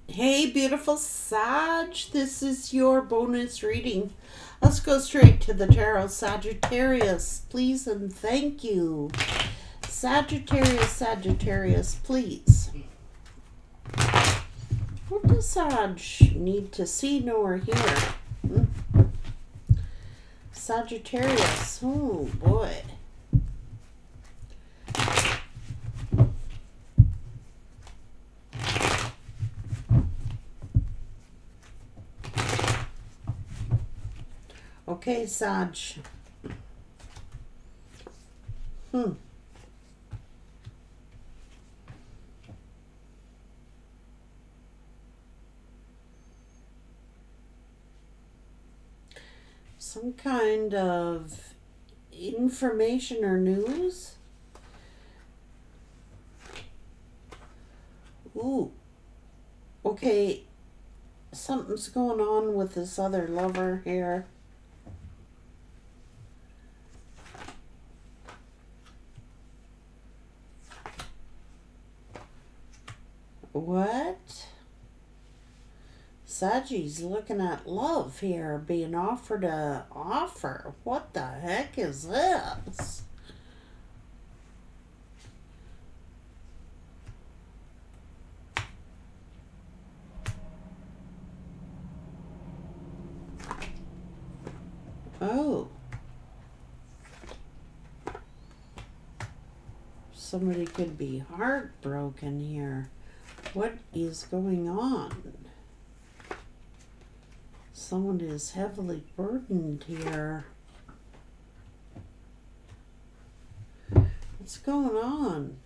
Hey, beautiful Sag. This is your bonus reading. Let's go straight to the tarot. Sagittarius, please and thank you. Sagittarius, please. What does Sag need to see, know, or hear? Sagittarius. Oh, boy. Okay, Sag. Some kind of information or news? Ooh. Okay, something's going on with this other lover here. What? Sagi's looking at love here, being offered a offer. What the heck is this? Oh. Somebody could be heartbroken here. What is going on? Someone is heavily burdened here. What's going on?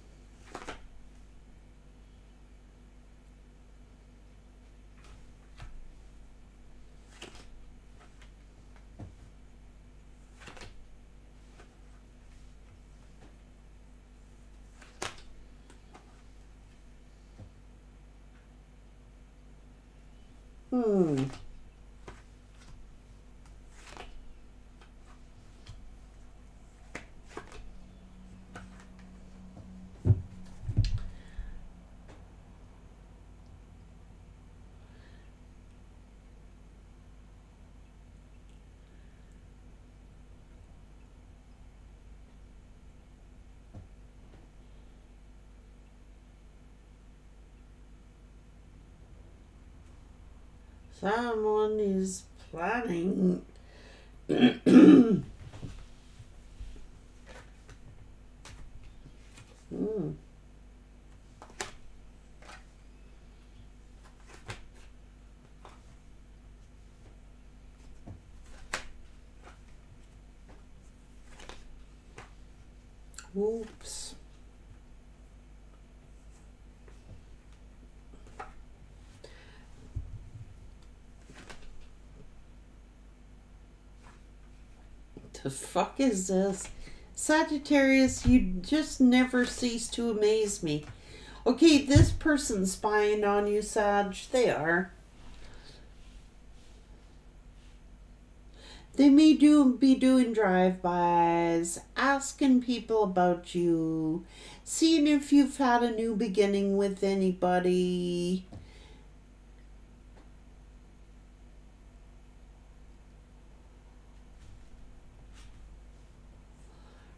Someone is planning. Oops. The fuck is this? Sagittarius, you just never cease to amaze me. Okay, this person's spying on you, Sag. They are. They may be doing drive-bys, asking people about you, seeing if you've had a new beginning with anybody.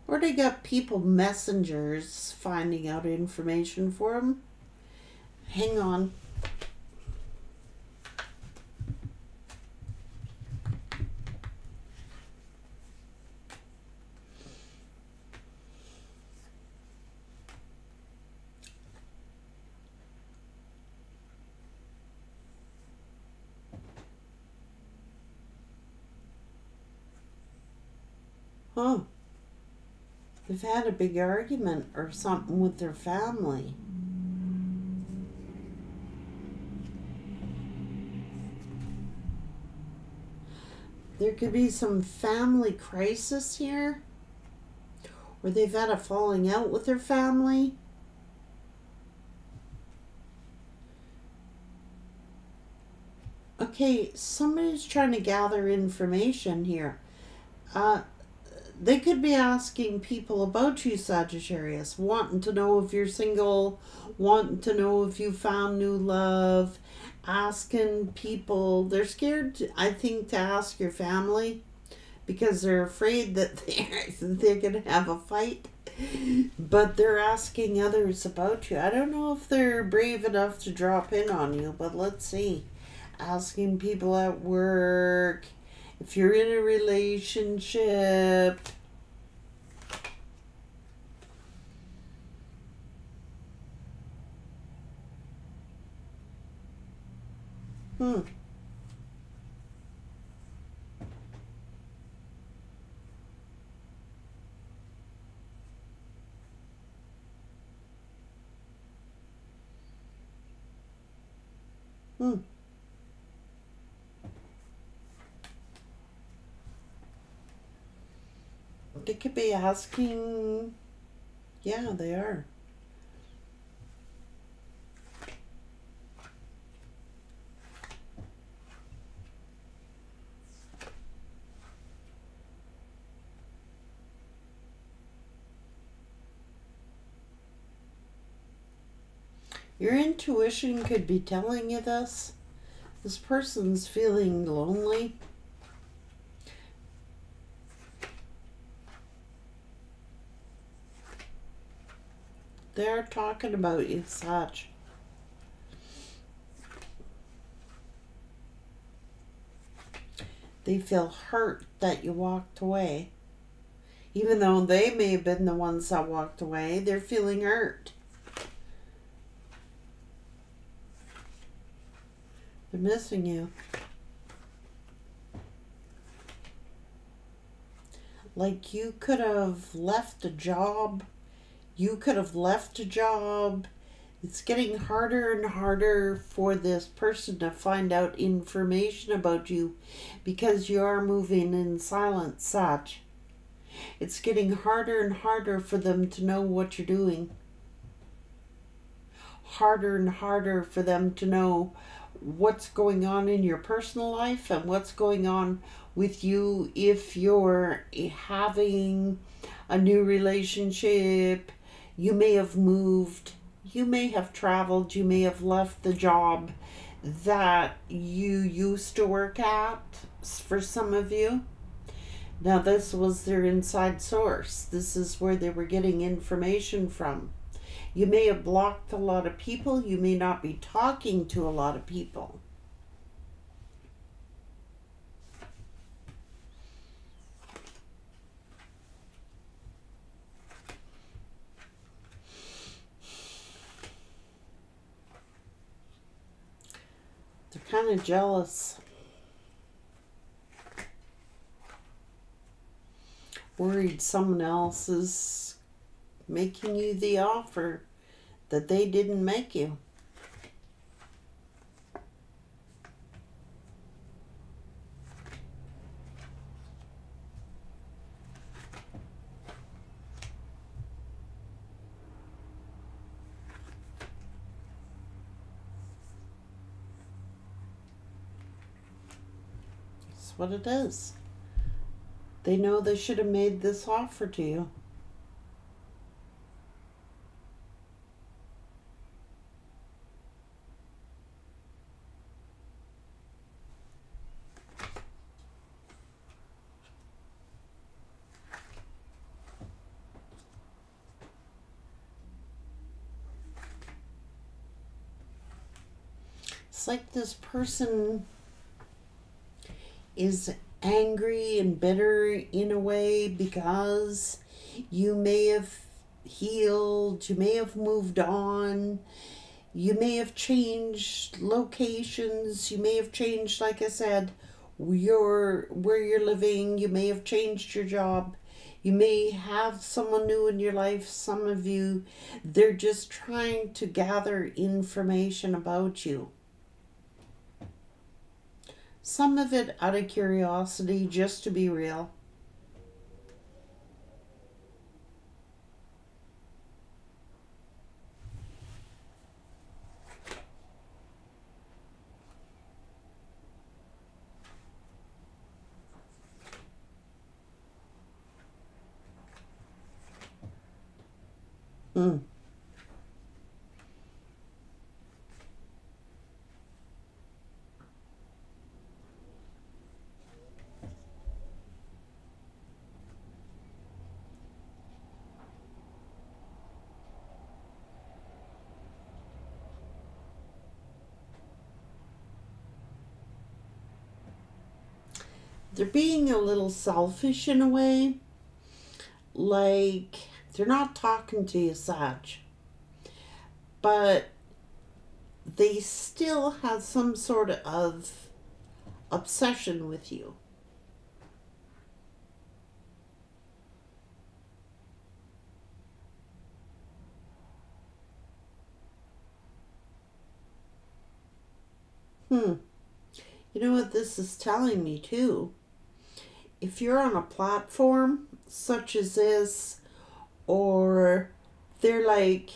Or they got people messengers finding out information for them. Hang on. Huh. They've had a big argument or something with their family. There could be some family crisis here. Or they've had a falling out with their family. Okay, somebody's trying to gather information here. They could be asking people about you, Sagittarius, wanting to know if you're single, wanting to know if you found new love, asking people, they're scared, I think, to ask your family because they're afraid that they're going to have a fight. But they're asking others about you. I don't know if they're brave enough to drop in on you, but let's see. Asking people at work, if you're in a relationship. Hmm. Hmm. They could be asking. Yeah, they are. Your intuition could be telling you this. This person's feeling lonely. They're talking about you, Sag. They feel hurt that you walked away. Even though they may have been the ones that walked away, they're feeling hurt. They're missing you. Like you could have left a job. You could have left a job. It's getting harder and harder for this person to find out information about you because you are moving in silence, Sag. It's getting harder and harder for them to know what you're doing. Harder and harder for them to know what's going on in your personal life and what's going on with you if you're having a new relationship. You may have moved, you may have traveled, you may have left the job that you used to work at for some of you. Now, this was their inside source. This is where they were getting information from. You may have blocked a lot of people. You may not be talking to a lot of people. They're kind of jealous. Worried someone else is making you the offer that they didn't make you. That's what it is. They know they should have made this offer to you. It's like this person is angry and bitter in a way because you may have healed, you may have moved on, you may have changed locations, you may have changed, like I said, where you're living, you may have changed your job, you may have someone new in your life. Some of you, they're just trying to gather information about you. Some of it out of curiosity, just to be real. Mm. They're being a little selfish in a way. Like, they're not talking to you, Sag. But they still have some sort of obsession with you. You know what this is telling me too? If you're on a platform such as this, or they're like,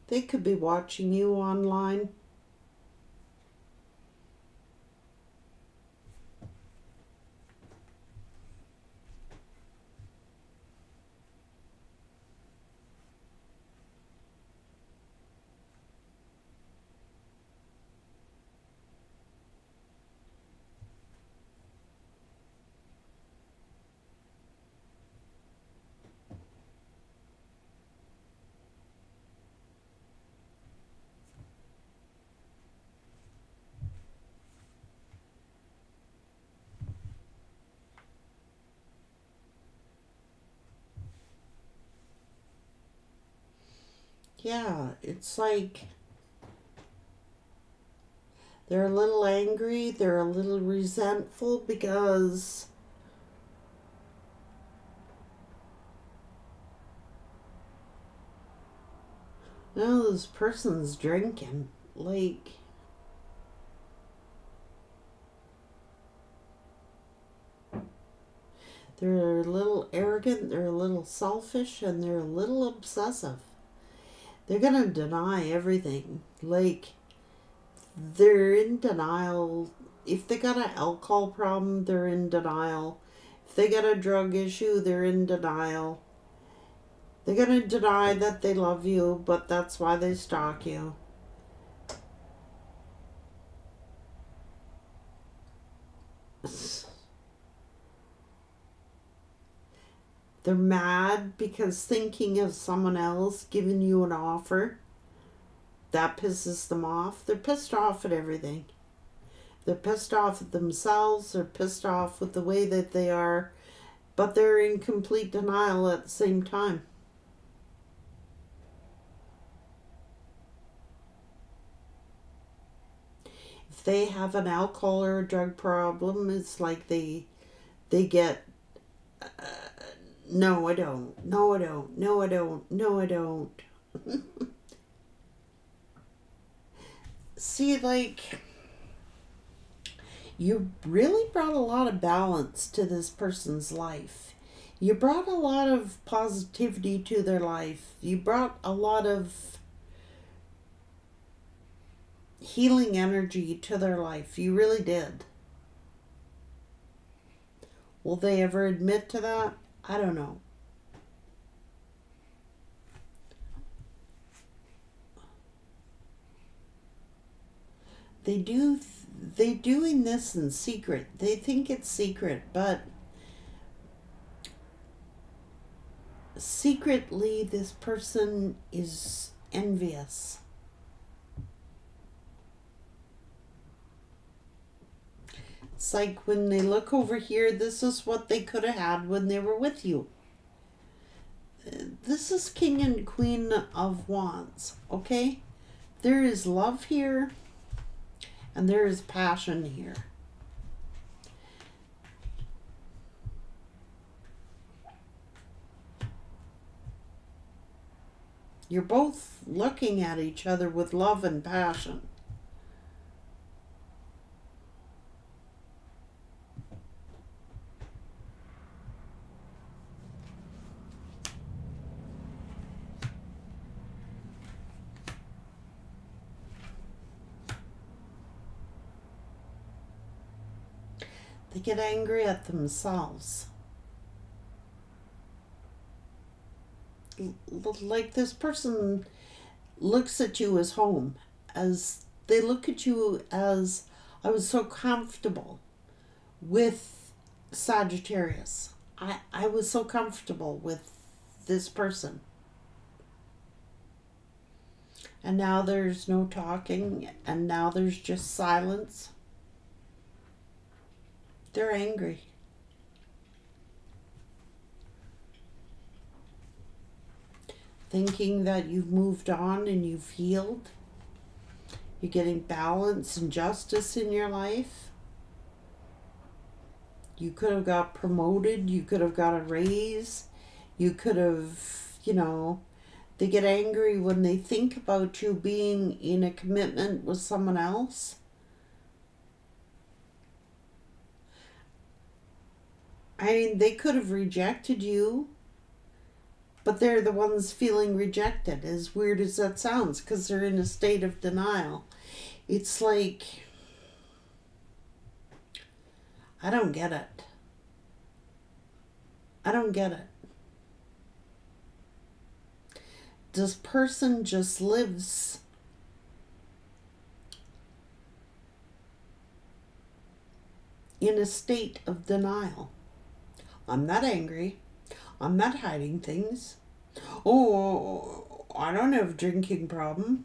they could be watching you online. Yeah, it's like they're a little angry, they're a little resentful because no, this person's drinking. Like, they're a little arrogant, they're a little selfish, and they're a little obsessive. They're gonna deny everything. Like, they're in denial. If they got an alcohol problem, they're in denial. If they got a drug issue, they're in denial. They're gonna deny that they love you, but that's why they stalk you. They're mad because thinking of someone else giving you an offer, that pisses them off. They're pissed off at everything. They're pissed off at themselves. They're pissed off with the way that they are, but they're in complete denial at the same time. If they have an alcohol or a drug problem, it's like they get, no, I don't. No, I don't. No, I don't. No, I don't. See, like, you really brought a lot of balance to this person's life. You brought a lot of positivity to their life. You brought a lot of healing energy to their life. You really did. Will they ever admit to that? I don't know. They're doing this in secret. They think it's secret, but secretly this person is envious. It's like when they look over here, this is what they could have had when they were with you. This is King and Queen of Wands, okay? There is love here, and there is passion here. You're both looking at each other with love and passion. They get angry at themselves. Like, this person looks at you as home, as they look at you as, I was so comfortable with Sagittarius. I was so comfortable with this person. And now there's no talking, and now there's just silence. They're angry. Thinking that you've moved on and you've healed. You're getting balance and justice in your life. You could have got promoted. You could have got a raise. You could have, they get angry when they think about you being in a commitment with someone else. I mean, they could have rejected you, but they're the ones feeling rejected, as weird as that sounds, because they're in a state of denial. It's like, I don't get it. I don't get it. This person just lives in a state of denial. I'm not angry. I'm not hiding things. Oh, I don't have a drinking problem.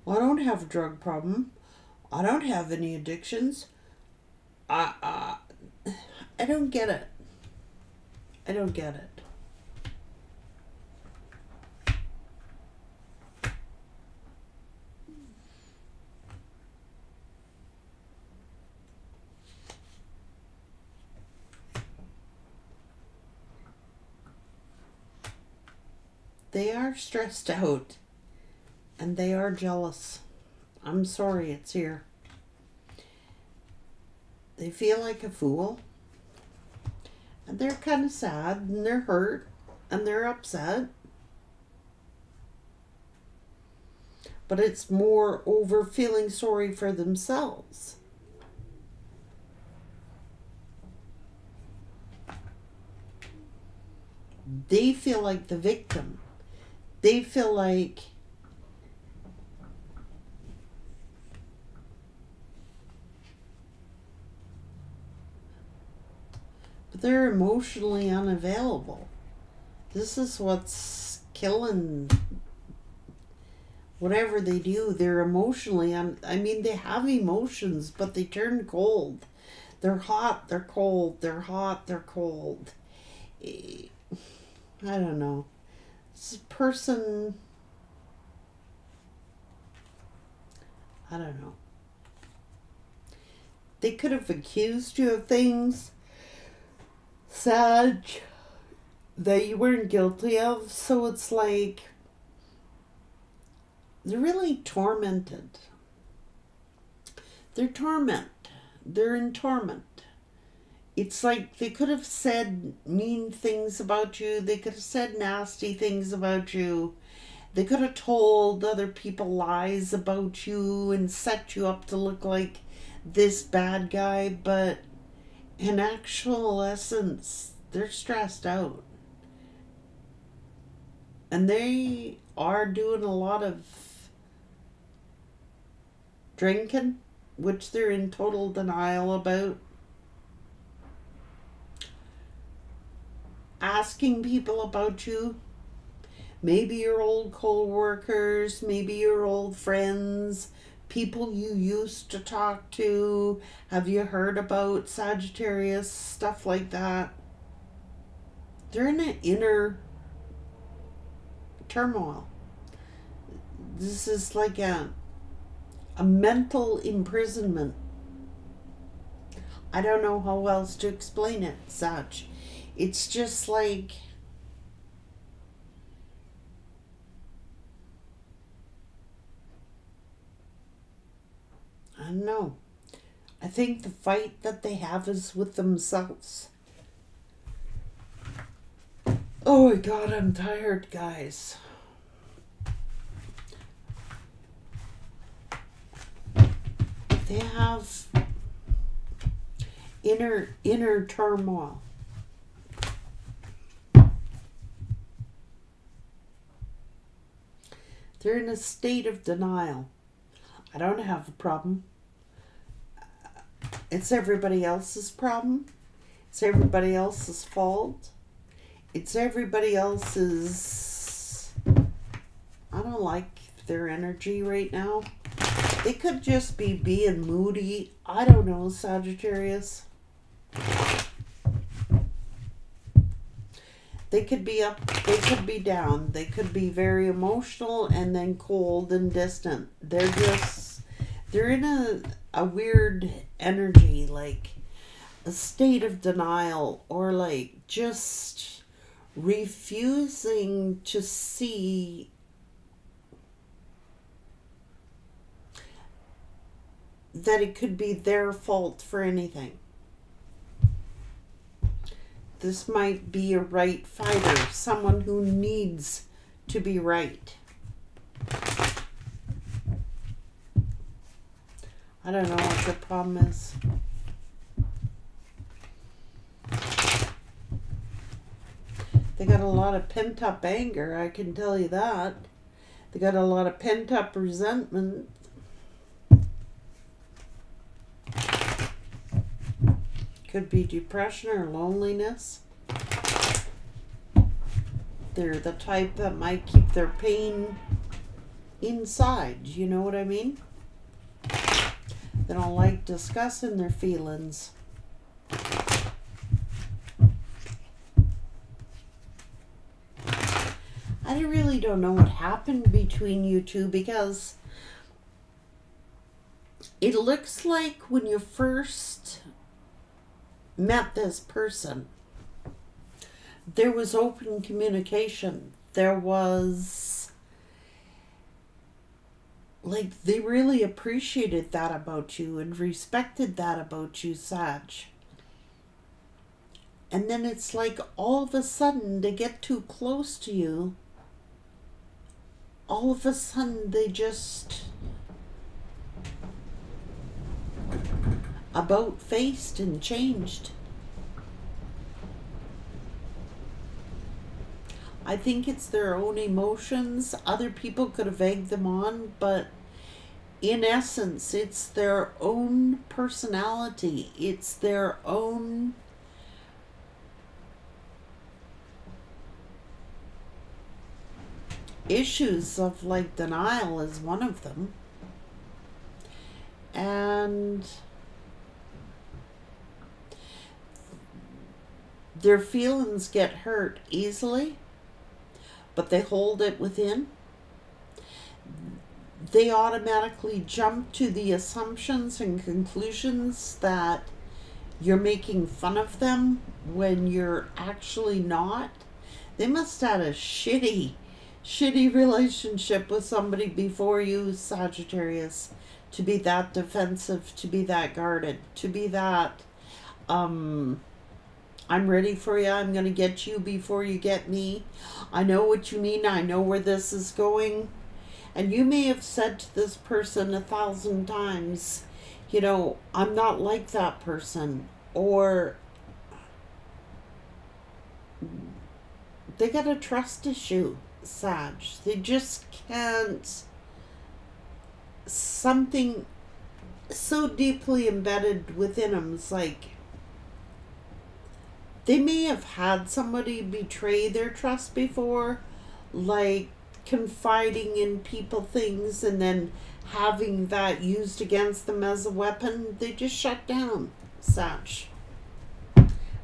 I don't have a drug problem. I don't have any addictions. I don't get it. I don't get it. They are stressed out and they are jealous. I'm sorry it's here. They feel like a fool and they're kind of sad and they're hurt and they're upset. But it's more over feeling sorry for themselves. They feel like the victim. They feel like but they're emotionally unavailable. This is what's killing whatever they do. They're emotionally I mean, they have emotions, but they turn cold. They're hot, they're cold. They're hot, they're cold. I don't know. This person, I don't know. They could have accused you of things, Sag, that you weren't guilty of. So it's like they're really tormented. They're They're in torment. It's like they could have said mean things about you. They could have said nasty things about you. They could have told other people lies about you and set you up to look like this bad guy. But in actual essence, they're stressed out. And they are doing a lot of drinking, which they're in total denial about. Asking people about you, maybe your old co-workers, maybe your old friends, people you used to talk to. Have you heard about Sagittarius? Stuff like that. They're in an inner turmoil. This is like a mental imprisonment. I don't know how else to explain it, Sag. It's just like, I don't know. I think the fight that they have is with themselves. Oh my God, I'm tired, guys. They have inner turmoil. They're in a state of denial. I don't have a problem. It's everybody else's problem. It's everybody else's fault. It's everybody else's... I don't like their energy right now. They could just be being moody. I don't know, Sagittarius. They could be up, they could be down. They could be very emotional and then cold and distant. They're in a weird energy, like a state of denial, or like just refusing to see that it could be their fault for anything. This might be a right fighter, someone who needs to be right. I don't know what your problem is. They got a lot of pent-up anger, I can tell you that. They got a lot of pent-up resentment. Could be depression or loneliness. They're the type that might keep their pain inside. You know what I mean? They don't like discussing their feelings. I really don't know what happened between you two, because it looks like when you first met this person, there was open communication. There was, like, they really appreciated that about you and respected that about you, Sag. And then it's like all of a sudden they get too close to you. All of a sudden they just about-faced and changed. I think it's their own emotions. Other people could have egged them on, but in essence, it's their own personality. It's their own issues of, like, denial is one of them. And their feelings get hurt easily, but they hold it within. They automatically jump to the assumptions and conclusions that you're making fun of them when you're actually not. They must have had a shitty relationship with somebody before you, Sagittarius, to be that defensive, to be that guarded, to be that, I'm ready for you. I'm going to get you before you get me. I know what you mean. I know where this is going. And you may have said to this person 1,000 times, you know, I'm not like that person. Or they got a trust issue, Sag. They just can't. Something so deeply embedded within them is like, they may have had somebody betray their trust before, like confiding in people things and then having that used against them as a weapon. They just shut down, Sag.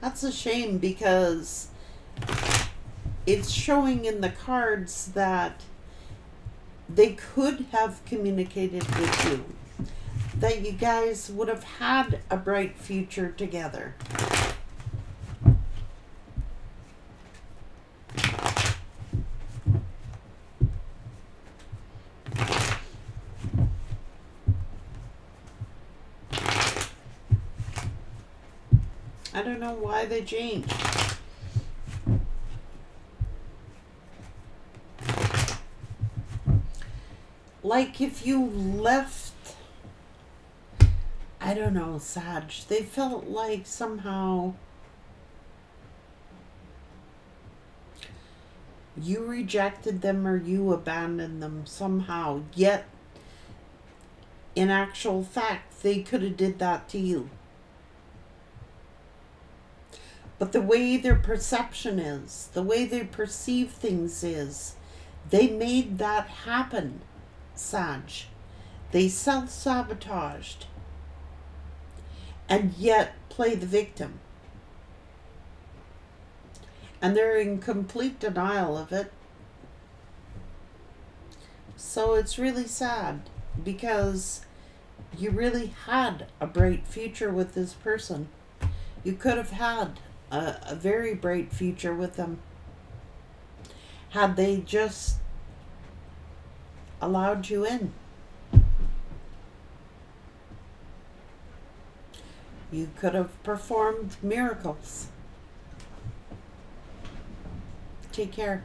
That's a shame, because it's showing in the cards that they could have communicated with you, that you guys would have had a bright future together. I don't know why they changed. Like if you left, I don't know, Sag, they felt like somehow you rejected them or you abandoned them somehow, yet in actual fact they could have did that to you. But the way their perception is, the way they perceive things is, they made that happen Sag. They self-sabotaged and yet play the victim. And they're in complete denial of it. So it's really sad because you really had a bright future with this person. You could have had a very bright future with them had they just allowed you in. You could have performed miracles. Take care.